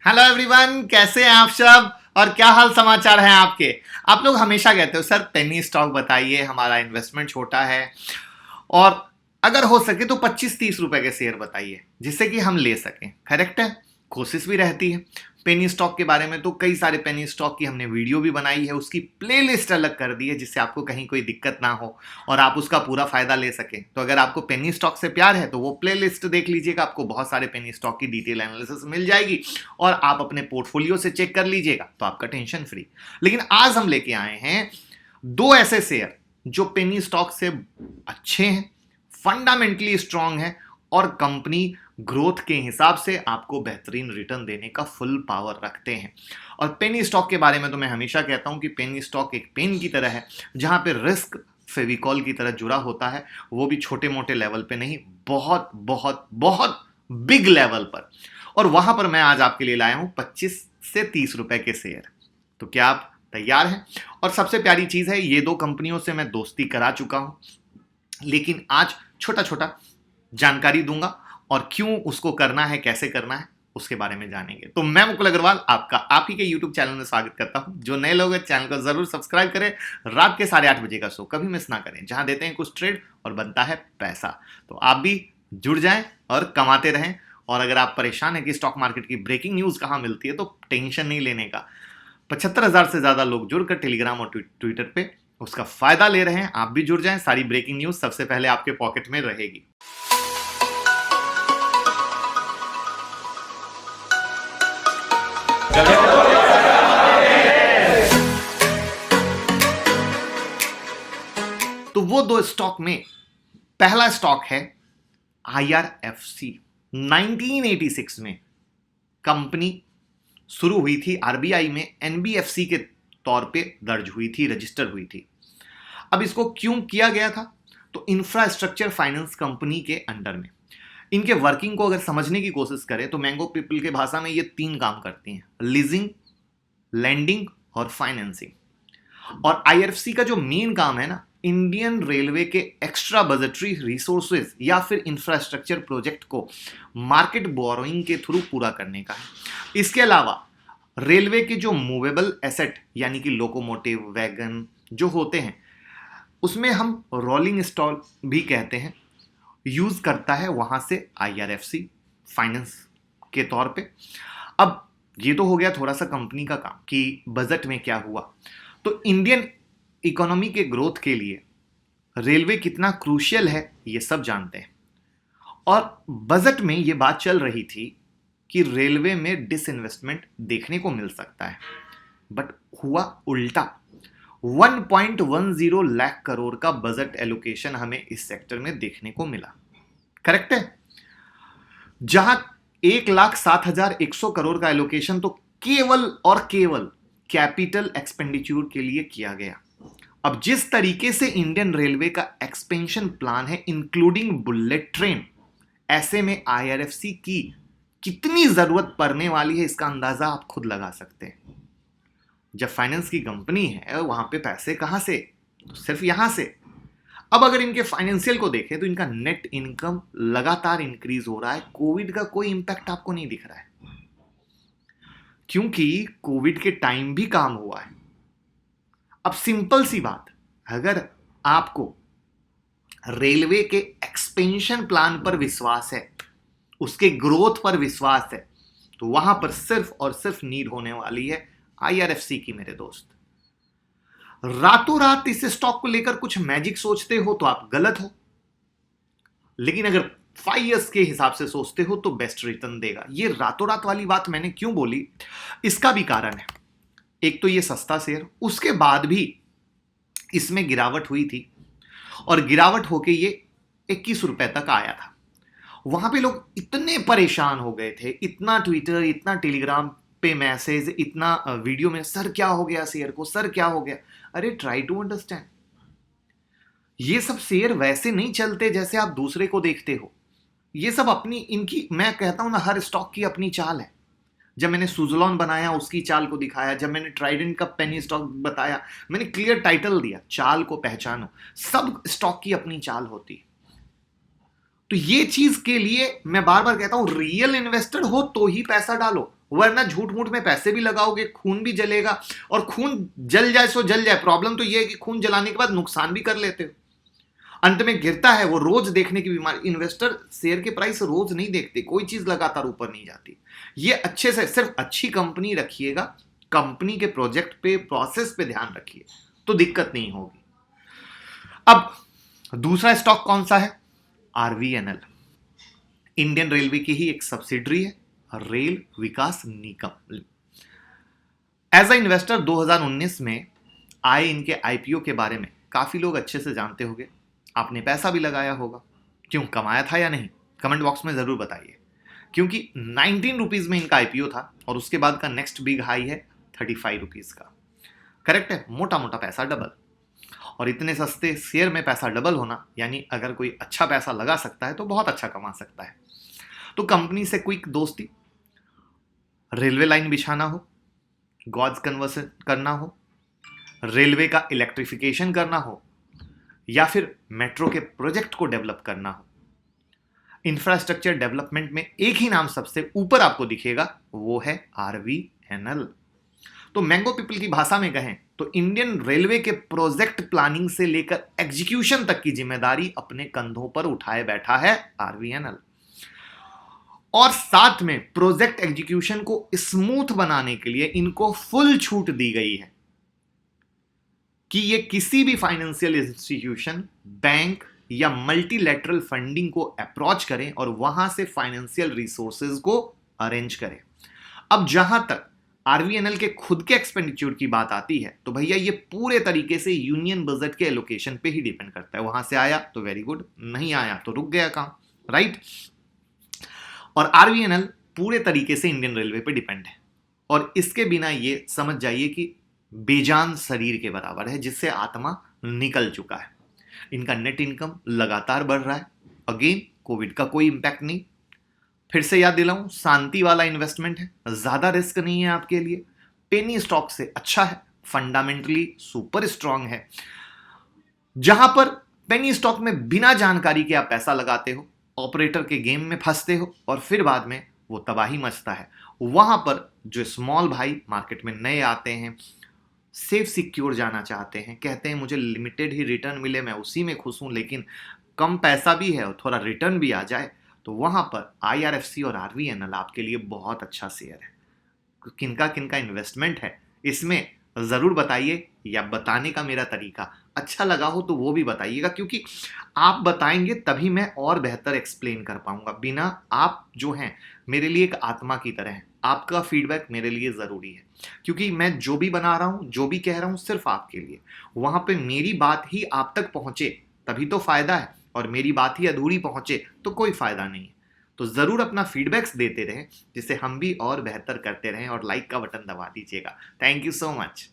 Hello everyone, कैसे हैं आप सब और क्या हाल समाचार हैं आपके। आप लोग हमेशा कहते हो सर पेनी स्टॉक बताइए, हमारा इन्वेस्टमेंट छोटा है और अगर हो सके तो 25-30 रुपए के शेयर बताइए जिससे कि हम ले सकें। करेक्ट है, कोशिश भी रहती है। पेनी स्टॉक के बारे में तो कई सारे पेनी स्टॉक की हमने वीडियो भी बनाई है, उसकी प्लेलिस्ट अलग कर दी है जिससे आपको कहीं कोई दिक्कत ना हो और आप उसका पूरा फायदा ले सकें। तो अगर आपको पेनी स्टॉक से प्यार है तो वो प्लेलिस्ट देख लीजिएगा, आपको बहुत सारे पेनी स्टॉक की डिटेल एनालिसिस मिल जाएगी और आप अपने पोर्टफोलियो से चेक कर लीजिएगा तो आपका टेंशन फ्री। लेकिन आज हम लेके आए हैं दो ऐसे शेयर जो पेनी स्टॉक से अच्छे हैं, फंडामेंटली स्ट्रांग है और कंपनी ग्रोथ के हिसाब से आपको बेहतरीन रिटर्न देने का फुल पावर रखते हैं। और पेनी स्टॉक के बारे में तो मैं हमेशा कहता हूं कि पेनी स्टॉक एक पेन की तरह है जहां पे रिस्क फेविकॉल की तरह जुड़ा होता है, वो भी छोटे मोटे लेवल पे नहीं, बहुत बहुत बहुत बिग लेवल पर। और वहां पर मैं आज आपके लिए लाया हूं 25 से 30 रुपए के शेयर। तो क्या आप तैयार हैं? और सबसे प्यारी चीज है, ये दो कंपनियों से मैं दोस्ती करा चुका हूं, लेकिन आज छोटा छोटा जानकारी दूंगा और क्यों उसको करना है, कैसे करना है, उसके बारे में जानेंगे। तो मैं मुकुल अग्रवाल आपका आप ही के YouTube चैनल में स्वागत करता हूं। जो नए लोग हैं चैनल को जरूर सब्सक्राइब करें। रात के 8:30 बजे का शो कभी मिस ना करें, जहां देते हैं कुछ ट्रेड और बनता है पैसा। तो आप भी जुड़ जाएं और कमाते रहें। और अगर आप परेशान हैं कि स्टॉक मार्केट की ब्रेकिंग न्यूज कहां मिलती है तो टेंशन नहीं लेने का। 75,000 से ज्यादा लोग जुड़कर टेलीग्राम और ट्विटर पे उसका फायदा ले रहे हैं। आप भी जुड़ जाएं, सारी ब्रेकिंग न्यूज सबसे पहले आपके पॉकेट में रहेगी। तो वो दो स्टॉक में पहला स्टॉक है IRFC। 1986 में कंपनी शुरू हुई थी, आरबीआई में NBFC के तौर पे दर्ज हुई थी, रजिस्टर हुई थी। अब इसको क्यों किया गया था? तो इंफ्रास्ट्रक्चर फाइनेंस कंपनी के अंडर में। इनके वर्किंग को अगर समझने की कोशिश करें तो मैंगो पीपल के भाषा में ये 3 काम करती हैं: लीजिंग, लैंडिंग और फाइनेंसिंग। और IRFC का जो मेन काम है ना, इंडियन रेलवे के एक्स्ट्रा बजटरी रिसोर्सेज या फिर इंफ्रास्ट्रक्चर प्रोजेक्ट को मार्केट बोरोइंग के थ्रू पूरा करने का है। इसके अलावा रेलवे के जो मूवेबल एसेट यानी कि लोकोमोटिव, वैगन जो होते हैं, उसमें हम रोलिंग स्टॉक भी कहते हैं, यूज करता है वहां से IRFC फाइनेंस के तौर पे। अब ये तो हो गया थोड़ा सा कंपनी का काम कि बजट में क्या हुआ। तो इंडियन इकोनॉमी के ग्रोथ के लिए रेलवे कितना क्रूशियल है ये सब जानते हैं। और बजट में ये बात चल रही थी कि रेलवे में डिसइन्वेस्टमेंट देखने को मिल सकता है, बट हुआ उल्टा। 1.10 लाख करोड़ का बजट एलोकेशन हमें इस सेक्टर में देखने को मिला। करेक्ट है, जहां 1,07,100 करोड़ का एलोकेशन तो केवल और केवल कैपिटल एक्सपेंडिचर के लिए किया गया। अब जिस तरीके से इंडियन रेलवे का एक्सपेंशन प्लान है इंक्लूडिंग बुलेट ट्रेन, ऐसे में IRFC की कितनी जरूरत पड़ने वाली है इसका अंदाजा आप खुद लगा सकते हैं। जब फाइनेंस की कंपनी है वहां पे पैसे कहां से? तो सिर्फ यहां से। अब अगर इनके फाइनेंशियल को देखें तो इनका नेट इनकम लगातार इंक्रीज हो रहा है। कोविड का कोई इंपैक्ट आपको नहीं दिख रहा है, क्योंकि कोविड के टाइम भी काम हुआ है। अब सिंपल सी बात, अगर आपको रेलवे के एक्सपेंशन प्लान पर विश्वास है, उसके ग्रोथ पर विश्वास है, तो वहां पर सिर्फ और सिर्फ नीड होने वाली है IRFC की। मेरे दोस्त, रातों रात इस स्टॉक को लेकर कुछ मैजिक सोचते हो तो आप गलत हो, लेकिन अगर 5 इयर्स के हिसाब से सोचते हो तो बेस्ट रिटर्न देगा। ये रातों रात वाली बात मैंने क्यों बोली, इसका भी कारण है। एक तो ये सस्ता शेयर, उसके बाद भी इसमें गिरावट हुई थी और गिरावट होके ये 21 रुपए तक आया था। वहां पे लोग इतने परेशान हो गए थे, इतना ट्विटर, इतना टेलीग्राम पे मैसेज, इतना वीडियो में, सर क्या हो गया शेयर को, सर क्या हो गया। अरे ट्राई टू अंडरस्टैंड, ये सब शेयर वैसे नहीं चलते जैसे आप दूसरे को देखते हो। ये सब अपनी, इनकी, मैं कहता हूं ना, हर स्टॉक की अपनी चाल है। जब मैंने सुजलॉन बनाया उसकी चाल को दिखाया, जब मैंने ट्राइडेंट का पेनी स्टॉक बताया मैंने क्लियर टाइटल दिया, चाल को पहचानो। सब स्टॉक की अपनी चाल होती है। तो ये चीज के लिए मैं बार बार कहता हूं, रियल इन्वेस्टर हो तो ही पैसा डालो, वरना झूठ मूठ में पैसे भी लगाओगे, खून भी जलेगा, और खून जल जाए सो जल जाए। प्रॉब्लम तो ये है कि खून जलाने के बाद नुकसान भी कर लेते हो, अंत में गिरता है वो। रोज देखने की बीमारी। इन्वेस्टर शेयर के प्राइस रोज नहीं देखते, कोई चीज लगातार ऊपर नहीं जाती। ये अच्छे से सिर्फ अच्छी कंपनी रखिएगा, कंपनी के प्रोजेक्ट पे, प्रोसेस पे ध्यान रखिए, तो दिक्कत नहीं होगी। अब दूसरा स्टॉक कौन सा है? आरवीएनएल, इंडियन रेलवे की ही एक सब्सिडरी है, Rail Vikas Nigam. As a investor 2019 में आए इनके आईपीओ के बारे में काफी लोग अच्छे से जानते होंगे, आपने पैसा भी लगाया होगा। क्यों, कमाया था या नहीं? कमेंट बॉक्स में जरूर बताइए। क्योंकि 19 रुपीज में इनका आईपीओ था और उसके बाद का नेक्स्ट बिग हाई है 35 रुपीज का। करेक्ट है, मोटा मोटा पैसा डबल। और इतने सस्ते शेयर में पैसा डबल होना, यानी अगर कोई अच्छा पैसा लगा सकता है तो बहुत अच्छा कमा सकता है। तो कंपनी से क्विक दोस्ती, रेलवे लाइन बिछाना हो, गॉज कन्वर्सन करना हो, रेलवे का इलेक्ट्रिफिकेशन करना हो, या फिर मेट्रो के प्रोजेक्ट को डेवलप करना हो, इंफ्रास्ट्रक्चर डेवलपमेंट में एक ही नाम सबसे ऊपर आपको दिखेगा, वो है आरवीएनएल। तो मैंगो पीपल की भाषा में कहें तो इंडियन रेलवे के प्रोजेक्ट प्लानिंग से लेकर एग्जीक्यूशन तक की जिम्मेदारी अपने कंधों पर उठाए बैठा है आरवीएनएल। और साथ में प्रोजेक्ट एग्जीक्यूशन को स्मूथ बनाने के लिए इनको फुल छूट दी गई है कि ये किसी भी फाइनेंशियल इंस्टीट्यूशन, बैंक या मल्टीलैटरल फंडिंग को अप्रोच करें और वहां से फाइनेंशियल रिसोर्सेज को अरेंज करें। अब जहां तक आरवीएनएल के खुद के एक्सपेंडिचर की बात आती है तो भैया ये पूरे तरीके से यूनियन बजट के एलोकेशन पे ही डिपेंड करता है। वहां से आया तो वेरी गुड, नहीं आया तो रुक गया काम, राइट। और आरवीएनएल पूरे तरीके से इंडियन रेलवे पे डिपेंड है, और इसके बिना ये समझ जाइए कि बेजान शरीर के बराबर है जिससे आत्मा निकल चुका है। इनका नेट इनकम लगातार बढ़ रहा है। अगेन कोविड का कोई इंपैक्ट नहीं। फिर से याद दिलाऊं, शांति वाला इन्वेस्टमेंट है, ज्यादा रिस्क नहीं है आपके लिए, पेनी स्टॉक से अच्छा है, फंडामेंटली सुपर स्ट्रांग है। जहां पर पेनी स्टॉक में बिना जानकारी के आप पैसा लगाते हो, ऑपरेटर के गेम में फंसते हो और फिर बाद में वो तबाही मचता है, वहां पर जो स्मॉल भाई मार्केट में नए आते हैं, सेफ सिक्योर जाना चाहते हैं, कहते हैं मुझे लिमिटेड ही रिटर्न मिले, मैं उसी में खुश हूं, लेकिन कम पैसा भी है और थोड़ा रिटर्न भी आ जाए, तो वहां पर आईआरएफसी और आरवीएनएल आपके लिए बहुत अच्छा शेयर है। किनका किनका इन्वेस्टमेंट है इसमें जरूर बताइए, या बताने का मेरा तरीका अच्छा लगा हो तो वो भी बताइएगा, क्योंकि आप बताएंगे तभी मैं और बेहतर एक्सप्लेन कर पाऊंगा। बिना आप जो हैं मेरे लिए एक आत्मा की तरह हैं, आपका फीडबैक मेरे लिए जरूरी है, क्योंकि मैं जो भी बना रहा हूं, जो भी कह रहा हूं, सिर्फ आपके लिए। वहां पे मेरी बात ही आप तक पहुंचे तभी तो फायदा है, और मेरी बात ही अधूरी पहुंचे तो कोई फायदा नहीं है। तो जरूर अपना फीडबैक्स देते रहें जिससे हम भी और बेहतर करते रहें, और लाइक का बटन दबा दीजिएगा। Thank you so much.